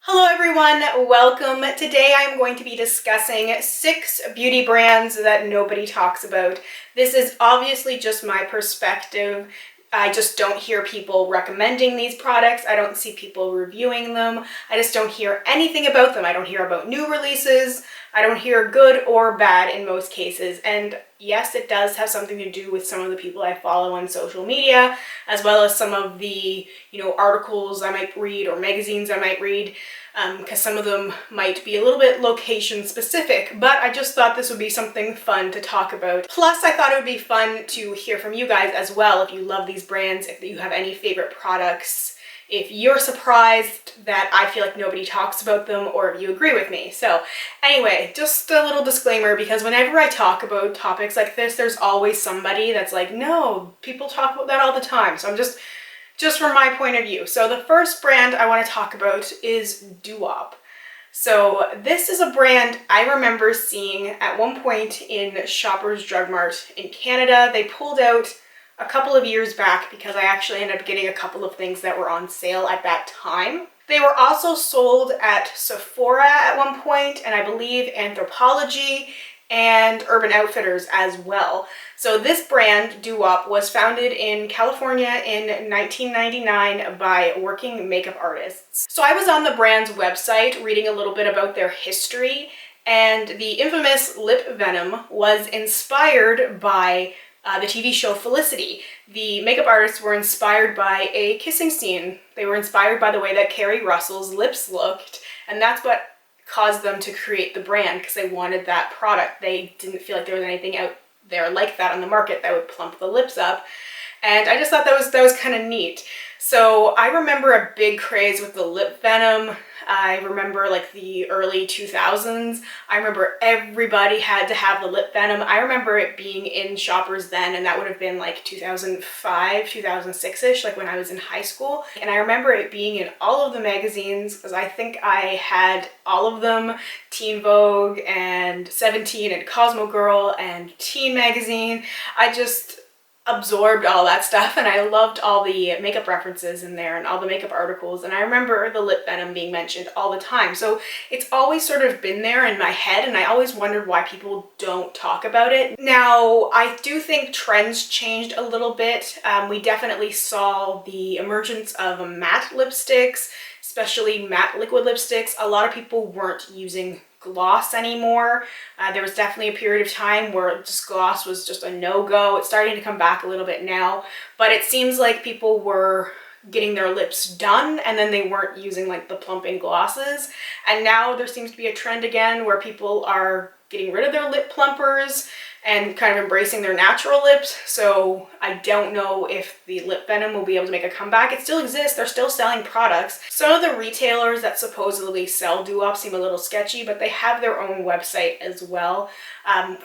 Hello everyone, welcome. Today I'm going to be discussing 6 beauty brands that nobody talks about. This is obviously just my perspective. I just don't hear people recommending these products. I don't see people reviewing them. I just don't hear anything about them. I don't hear about new releases. I don't hear good or bad in most cases. And yes, it does have something to do with some of the people I follow on social media, as well as some of the, articles I might read or magazines I might read, because some of them might be a little bit location specific, but I just thought this would be something fun to talk about. Plus, I thought it would be fun to hear from you guys as well if you love these brands, if you have any favorite products, if you're surprised that I feel like nobody talks about them, or if you agree with me. So anyway, just a little disclaimer, because whenever I talk about topics like this, there's always somebody that's like, no, people talk about that all the time. So I'm just from my point of view. So the first brand I want to talk about is Doop. So this is a brand I remember seeing at one point in Shoppers Drug Mart in Canada. They pulled out a couple of years back because I actually ended up getting a couple of things that were on sale at that time. They were also sold at Sephora at one point, and I believe Anthropologie and Urban Outfitters as well. So this brand, Doop, was founded in California in 1999 by working makeup artists. So I was on the brand's website reading a little bit about their history, and the infamous lip venom was inspired by the TV show Felicity. The makeup artists were inspired by a kissing scene. They were inspired by the way that Carrie Russell's lips looked, and that's what caused them to create the brand, because they wanted that product. They didn't feel like there was anything out there like that on the market that would plump the lips up, and I just thought that was kind of neat. So I remember a big craze with the lip venom. I remember like the early 2000s. I remember everybody had to have the lip venom. I remember it being in Shoppers then, and that would have been like 2005, 2006-ish, like when I was in high school. And I remember it being in all of the magazines, because I think I had all of them: Teen Vogue and 17 and Cosmo Girl and Teen Magazine. I just absorbed all that stuff, and I loved all the makeup references in there and all the makeup articles, and I remember the lip venom being mentioned all the time. So it's always sort of been there in my head, and I always wondered why people don't talk about it. Now, I do think trends changed a little bit. We definitely saw the emergence of matte lipsticks, especially matte liquid lipsticks. A lot of people weren't using gloss anymore. There was definitely a period of time where just gloss was just a no-go. It's starting to come back a little bit now, but it seems like people were getting their lips done and then they weren't using like the plumping glosses. And now there seems to be a trend again where people are getting rid of their lip plumpers and kind of embracing their natural lips. So I don't know if the lip venom will be able to make a comeback. It still exists. They're still selling products. Some of the retailers that supposedly sell Doop seem a little sketchy, but they have their own website as well.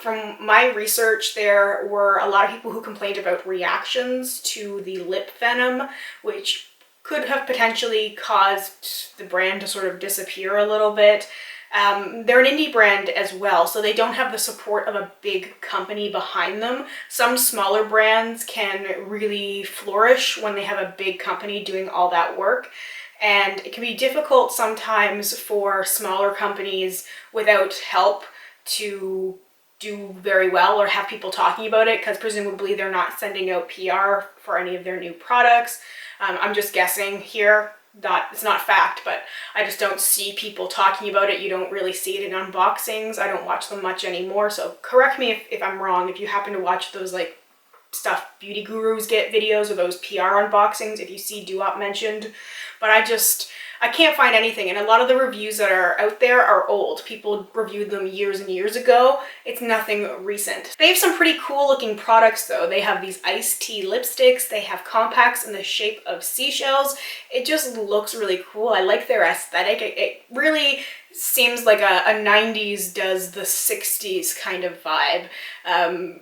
From my research, there were a lot of people who complained about reactions to the lip venom, which could have potentially caused the brand to sort of disappear a little bit. They're an indie brand as well, so they don't have the support of a big company behind them. Some smaller brands can really flourish when they have a big company doing all that work, and it can be difficult sometimes for smaller companies without help to do very well or have people talking about it, because presumably they're not sending out PR for any of their new products. I'm just guessing here. It's not fact, but I just don't see people talking about it. You don't really see it in unboxings. I don't watch them much anymore, so correct me if I'm wrong. If you happen to watch those like stuff beauty gurus get videos or those PR unboxings, if you see Doop mentioned, but I can't find anything, and a lot of the reviews that are out there are old. People reviewed them years and years ago. It's nothing recent. They have some pretty cool looking products though. They have these iced tea lipsticks. They have compacts in the shape of seashells. It just looks really cool. I like their aesthetic. It really seems like a 90s does the 60s kind of vibe.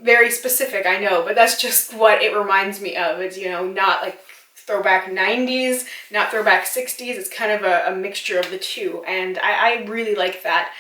Very specific, I know, but that's just what it reminds me of. It's, not like throwback 90s, not throwback 60s. It's kind of a mixture of the two, and I really like that.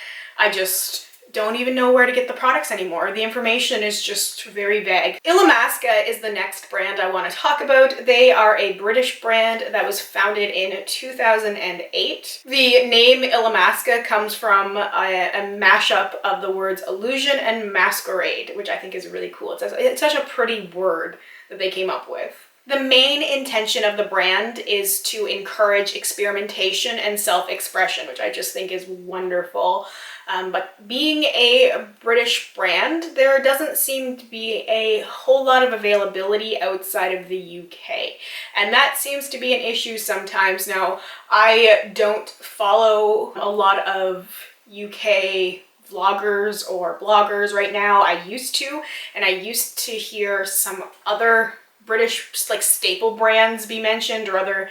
don't even know where to get the products anymore. The information is just very vague. Illamasqua is the next brand I want to talk about. They are a British brand that was founded in 2008. The name Illamasqua comes from a mashup of the words illusion and masquerade, which I think is really cool. It's such a pretty word that they came up with. The main intention of the brand is to encourage experimentation and self-expression, which I just think is wonderful. But being a British brand, there doesn't seem to be a whole lot of availability outside of the UK. And that seems to be an issue sometimes. Now, I don't follow a lot of UK vloggers or bloggers right now. I used to, and I used to hear some other British like staple brands be mentioned, or other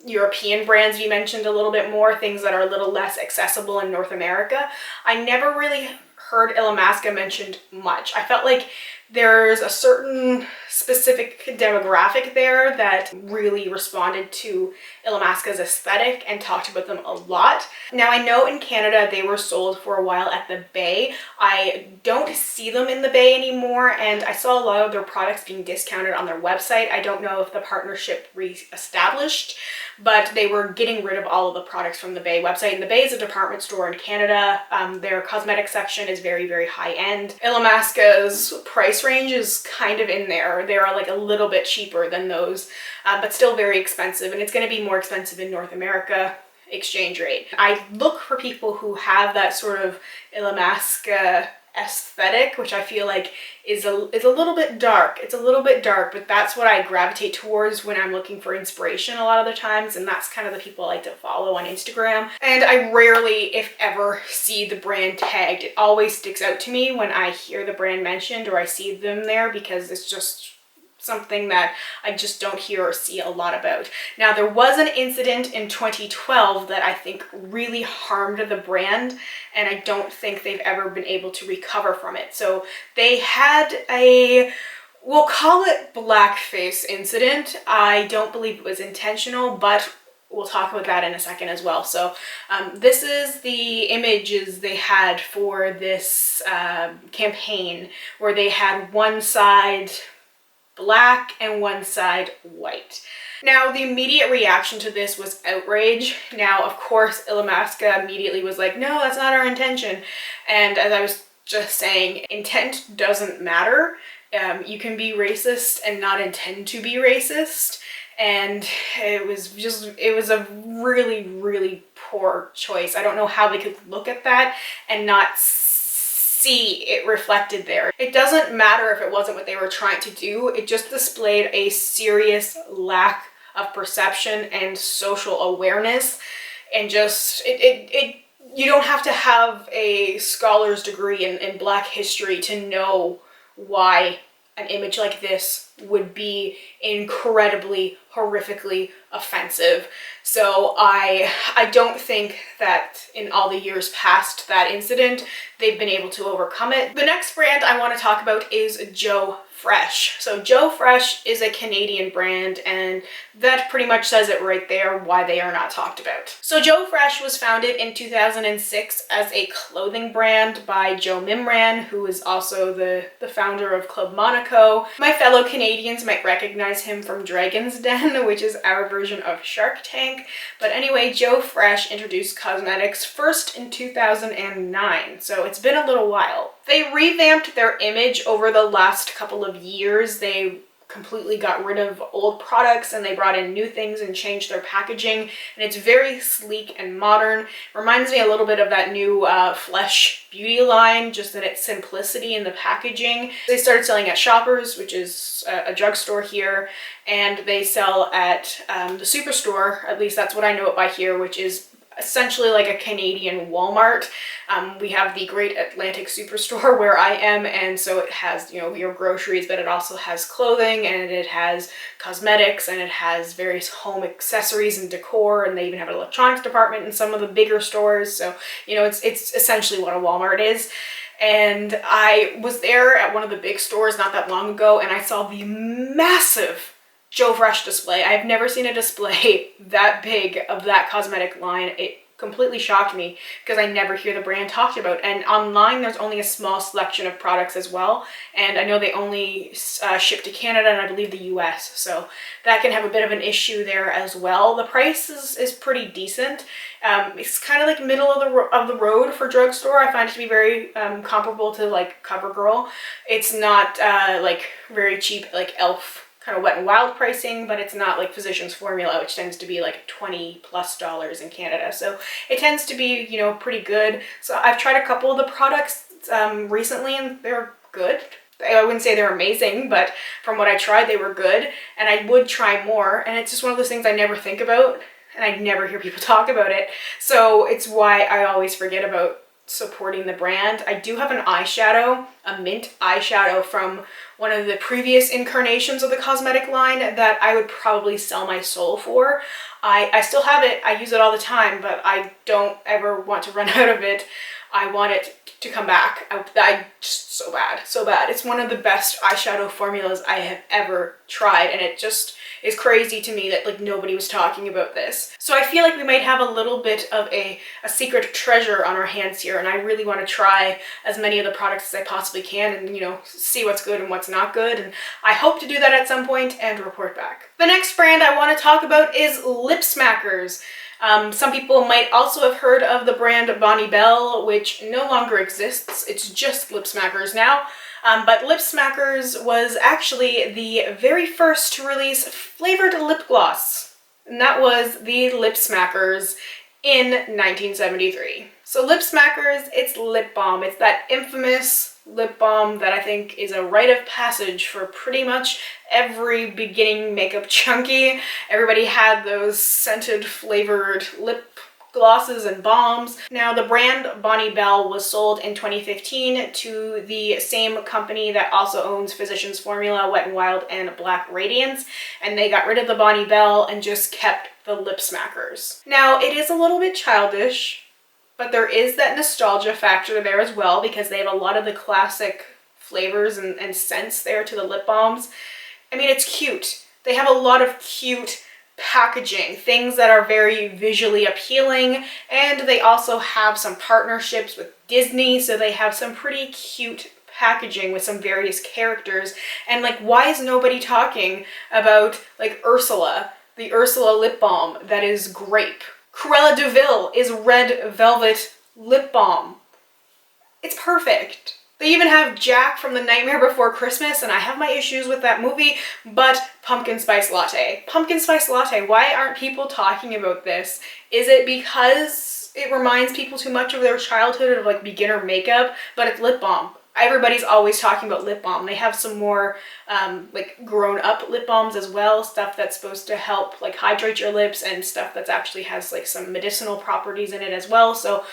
European brands be mentioned a little bit more, things that are a little less accessible in North America. I never really heard Illamasqua mentioned much. I felt like there's a certain specific demographic there that really responded to Illamasqua's aesthetic and talked about them a lot. Now, I know in Canada they were sold for a while at the Bay. I don't see them in the Bay anymore, and I saw a lot of their products being discounted on their website. I don't know if the partnership re-established, but they were getting rid of all of the products from the Bay website. And the Bay is a department store in Canada. Their cosmetic section is very, very high end. Illamasqua's price range is kind of in there. They are like a little bit cheaper than those, but still very expensive. And it's going to be more expensive in North America exchange rate. I look for people who have that sort of Illamasqua aesthetic, which I feel like is a little bit dark. It's a little bit dark, but that's what I gravitate towards when I'm looking for inspiration a lot of the times, and that's kind of the people I like to follow on Instagram. And I rarely, if ever, see the brand tagged. It always sticks out to me when I hear the brand mentioned or I see them there, because it's just something that I just don't hear or see a lot about. Now, there was an incident in 2012 that I think really harmed the brand, and I don't think they've ever been able to recover from it. So they had a, we'll call it blackface incident. I don't believe it was intentional, but we'll talk about that in a second as well. So this is the images they had for this campaign, where they had one side black and one side white. Now, the immediate reaction to this was outrage. Now, of course, Illamasqua immediately was like, no, that's not our intention. And as I was just saying, intent doesn't matter. You can be racist and not intend to be racist. And it was a really, really poor choice. I don't know how they could look at that and not see it reflected there. It doesn't matter if it wasn't what they were trying to do. It just displayed a serious lack of perception and social awareness, and just you don't have to have a scholar's degree in Black history to know why an image like this would be incredibly, horrifically offensive. So I don't think that in all the years past that incident, they've been able to overcome it. The next brand I want to talk about is Joe Fresh. So Joe Fresh is a Canadian brand, and that pretty much says it right there why they are not talked about. So Joe Fresh was founded in 2006 as a clothing brand by Joe Mimran, who is also the founder of Club Monaco. My fellow Canadians might recognize him from Dragon's Den, which is our version of Shark Tank. But anyway, Joe Fresh introduced cosmetics first in 2009, so it's been a little while. They revamped their image over the last couple of years. They completely got rid of old products and they brought in new things and changed their packaging, and it's very sleek and modern. Reminds me a little bit of that new Flesh beauty line, just in its simplicity in the packaging. They started selling at Shoppers, which is a drugstore here, and they sell at the Superstore, at least that's what I know it by here, which is essentially like a Canadian Walmart. We have the Great Atlantic Superstore where I am, and so it has, you know, your groceries, but it also has clothing, and it has cosmetics, and it has various home accessories and decor, and they even have an electronics department in some of the bigger stores. So, you know, it's essentially what a Walmart is. And I was there at one of the big stores not that long ago, and I saw the massive Joe Fresh display. I've never seen a display that big of that cosmetic line. It completely shocked me because I never hear the brand talked about. And online, there's only a small selection of products as well. And I know they only ship to Canada and I believe the US. So that can have a bit of an issue there as well. The price is pretty decent. It's kind of like middle of the road for drugstore. I find it to be very comparable to like CoverGirl. It's not like very cheap like Elf kind of Wet n Wild pricing, but it's not like Physicians Formula, which tends to be like $20+ in Canada. So it tends to be, you know, pretty good. So I've tried a couple of the products recently and they're good. I wouldn't say they're amazing, but from what I tried, they were good, and I would try more. And it's just one of those things I never think about, and I never hear people talk about it. So it's why I always forget about supporting the brand. I do have an eyeshadow, a mint eyeshadow from one of the previous incarnations of the cosmetic line that I would probably sell my soul for. I still have it. I use it all the time, but I don't ever want to run out of it. I want it to come back. I just so bad. It's one of the best eyeshadow formulas I have ever tried, and it just is crazy to me that like nobody was talking about this. So I feel like we might have a little bit of a secret treasure on our hands here, and I really want to try as many of the products as I possibly can and, you know, see what's good and what's not good, and I hope to do that at some point and report back. The next brand I want to talk about is Lip Smackers. Some people might also have heard of the brand Bonnie Bell, which no longer exists. It's just Lip Smackers now. But Lip Smackers was actually the very first to release flavored lip gloss. And that was the Lip Smackers in 1973. So Lip Smackers, it's lip balm. It's that infamous lip balm that I think is a rite of passage for pretty much every beginning makeup junkie. Everybody had those scented flavored lip glosses and balms. Now the brand Bonnie Bell was sold in 2015 to the same company that also owns Physicians Formula, Wet n Wild, and Black Radiance, and they got rid of the Bonnie Bell and just kept the Lip Smackers. Now it is a little bit childish, but there is that nostalgia factor there as well because they have a lot of the classic flavors and scents there to the lip balms. I mean, it's cute. They have a lot of cute packaging, things that are very visually appealing, and they also have some partnerships with Disney, so they have some pretty cute packaging with some various characters. And like, why is nobody talking about like Ursula, the Ursula lip balm that is grape? Cruella de Vil is red velvet lip balm. It's perfect. They even have Jack from The Nightmare Before Christmas, and I have my issues with that movie, but pumpkin spice latte. Pumpkin spice latte, why aren't people talking about this? Is it because it reminds people too much of their childhood of like beginner makeup? But it's lip balm. Everybody's always talking about lip balm. They have some more like grown up lip balms as well, stuff that's supposed to help like hydrate your lips and stuff that actually has like some medicinal properties in it as well. So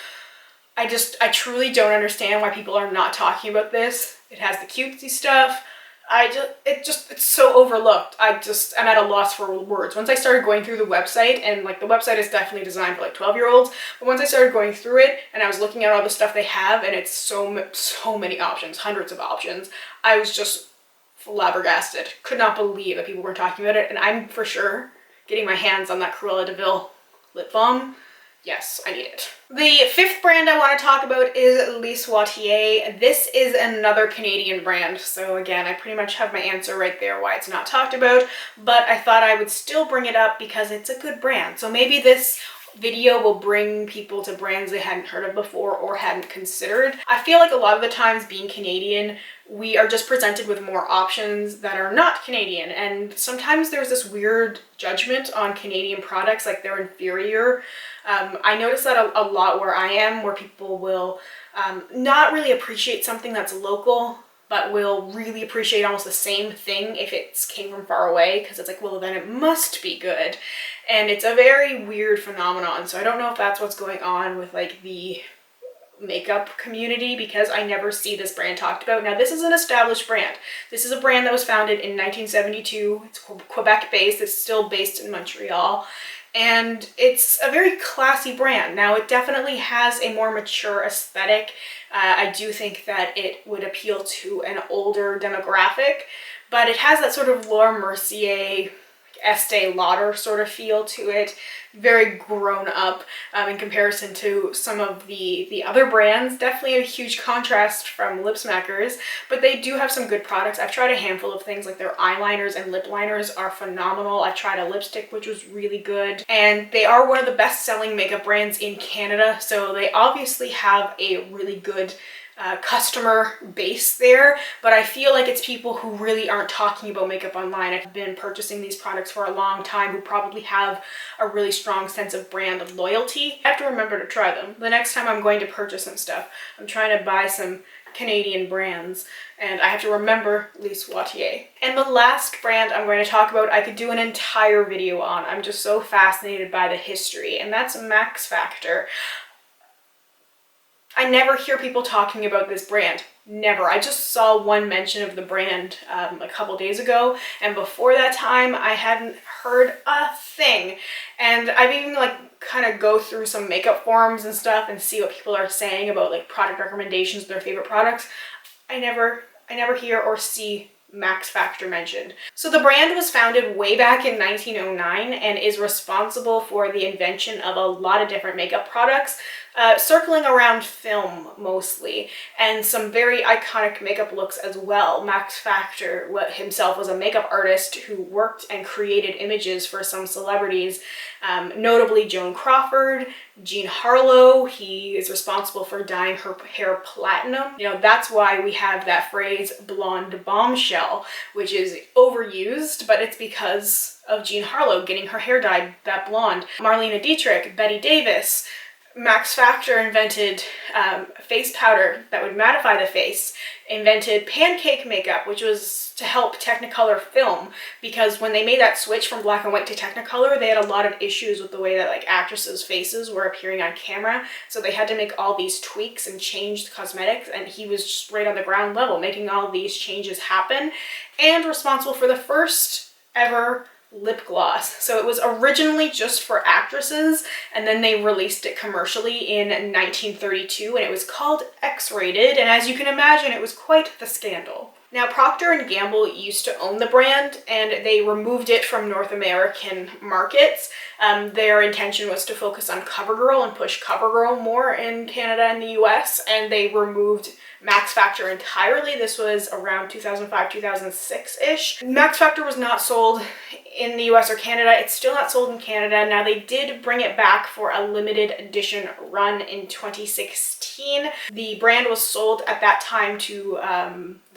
I truly don't understand why people are not talking about this. It has the cutesy stuff. It's so overlooked. I'm at a loss for words. Once I started going through the website, and like the website is definitely designed for like 12-year-olds, but once I started going through it and I was looking at all the stuff they have, and it's so many options, hundreds of options, I was just flabbergasted. Could not believe that people weren't talking about it, and I'm for sure getting my hands on that Cruella de Vil lip balm. Yes, I need it. The fifth brand I want to talk about is Illamasqua. This is another Canadian brand. So again, I pretty much have my answer right there why it's not talked about, but I thought I would still bring it up because it's a good brand. So maybe this video will bring people to brands they hadn't heard of before or hadn't considered. I feel like a lot of the times being Canadian, we are just presented with more options that are not Canadian, and sometimes there's this weird judgment on Canadian products like they're inferior. I notice that a lot where I am, where people will not really appreciate something that's local, but will really appreciate almost the same thing if it came from far away, because it's like, well, then it must be good. And it's a very weird phenomenon. So I don't know if that's what's going on with like the makeup community, because I never see this brand talked about. Now, this is an established brand. This is a brand that was founded in 1972. It's Quebec based. It's still based in Montreal. And it's a very classy brand. Now, it definitely has a more mature aesthetic. I do think that it would appeal to an older demographic, but it has that sort of Laura Mercier Estee Lauder sort of feel to it. Very grown up in comparison to some of the other brands. Definitely a huge contrast from Lip Smackers, but they do have some good products. I've tried a handful of things, like their eyeliners and lip liners are phenomenal. I tried a lipstick which was really good, and they are one of the best selling makeup brands in Canada, so they obviously have a really good customer base there, but I feel like it's people who really aren't talking about makeup online. I've been purchasing these products for a long time who probably have a really strong sense of brand loyalty. I have to remember to try them. The next time I'm going to purchase some stuff, I'm trying to buy some Canadian brands, and I have to remember Lise Watier. And the last brand I'm going to talk about, I could do an entire video on. I'm just so fascinated by the history, and that's Max Factor. I never hear people talking about this brand. Never. I just saw one mention of the brand a couple days ago, and before that time I hadn't heard a thing. And I've even kind of go through some makeup forums and stuff and see what people are saying about like product recommendations of their favorite products. I never hear or see Max Factor mentioned. So the brand was founded way back in 1909 and is responsible for the invention of a lot of different makeup products, circling around film mostly, and some very iconic makeup looks as well. Max Factor himself was a makeup artist who worked and created images for some celebrities, notably Joan Crawford, Jean Harlow. He is responsible for dyeing her hair platinum. You know, that's why we have that phrase blonde bombshell, which is overused, but it's because of Jean Harlow getting her hair dyed that blonde. Marlene Dietrich, Betty Davis. Max Factor invented face powder that would mattify the face, invented pancake makeup, which was to help Technicolor film, because when they made that switch from black and white to Technicolor, they had a lot of issues with the way that like actresses' faces were appearing on camera, so they had to make all these tweaks and change the cosmetics, and he was just right on the ground level making all these changes happen, and responsible for the first ever lip gloss. So it was originally just for actresses, and then they released it commercially in 1932, and it was called X-rated, and as you can imagine, it was quite the scandal. Now, Procter & Gamble used to own the brand, and they removed it from North American markets. Their intention was to focus on CoverGirl and push CoverGirl more in Canada and the US, and they removed Max Factor entirely. This was around 2005, 2006-ish. Max Factor was not sold in the US or Canada. It's still not sold in Canada. Now, they did bring it back for a limited edition run in 2016. The brand was sold at that time to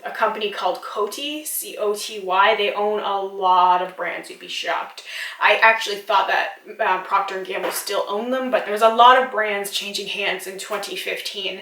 a company called Coty, C-O-T-Y. They own a lot of brands, you'd be shocked. I actually thought that Procter & Gamble still owned them, but there was a lot of brands changing hands in 2015.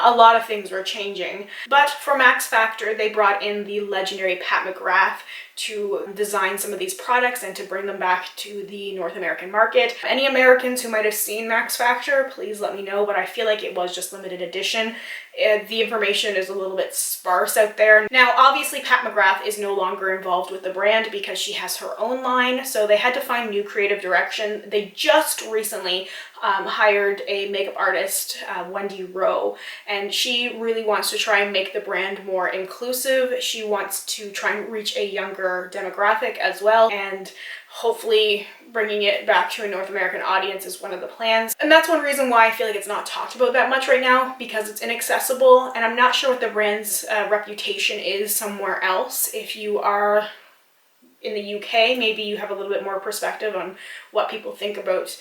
A lot of things were changing. But for Max Factor, they brought in the legendary Pat McGrath to design some of these products and to bring them back to the North American market. Any Americans who might have seen Max Factor, please let me know, but I feel like it was just limited edition. The information is a little bit sparse out there. Now, obviously, Pat McGrath is no longer involved with the brand because she has her own line, so they had to find new creative direction. They just recently hired a makeup artist, Wendy Rowe, and she really wants to try and make the brand more inclusive. She wants to try and reach a younger demographic as well, and hopefully bringing it back to a North American audience is one of the plans. And that's one reason why I feel like it's not talked about that much right now, because it's inaccessible, and I'm not sure what the brand's reputation is somewhere else. If you are in the UK, maybe you have a little bit more perspective on what people think about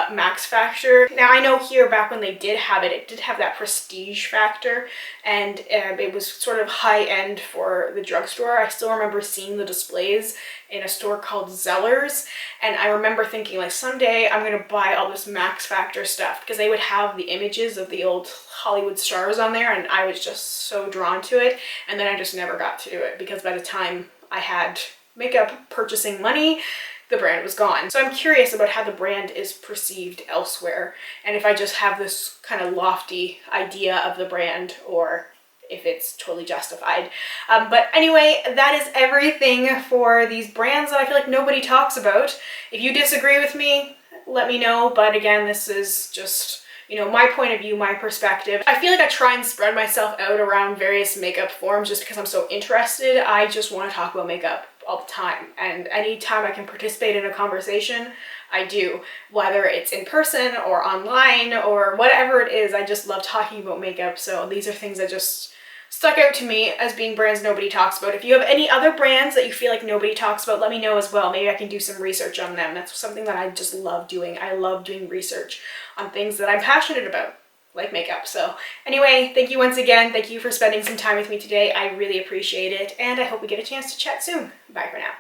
Max Factor. Now, I know here back when they did have it, it did have that prestige factor, and it was sort of high-end for the drugstore. I still remember seeing the displays in a store called Zellers, and I remember thinking, like, someday I'm gonna buy all this Max Factor stuff, because they would have the images of the old Hollywood stars on there, and I was just so drawn to it, and then I just never got to do it, because by the time I had makeup purchasing money, the brand was gone. So I'm curious about how the brand is perceived elsewhere, and if I just have this kind of lofty idea of the brand, or if it's totally justified. But anyway, that is everything for these brands that I feel like nobody talks about. If you disagree with me, let me know, but again, this is just, you know, my point of view, my perspective. I feel like I try and spread myself out around various makeup forums just because I'm so interested. I just want to talk about makeup all the time, and anytime I can participate in a conversation, I do, whether it's in person or online or whatever it is. I just love talking about makeup, so these are things that just stuck out to me as being brands nobody talks about. If you have any other brands that you feel like nobody talks about, let me know as well. Maybe I can do some research on them. That's something that I just love doing. I love doing research on things that I'm passionate about, like makeup. So anyway, thank you once again. Thank you for spending some time with me today. I really appreciate it, and I hope we get a chance to chat soon. Bye for now.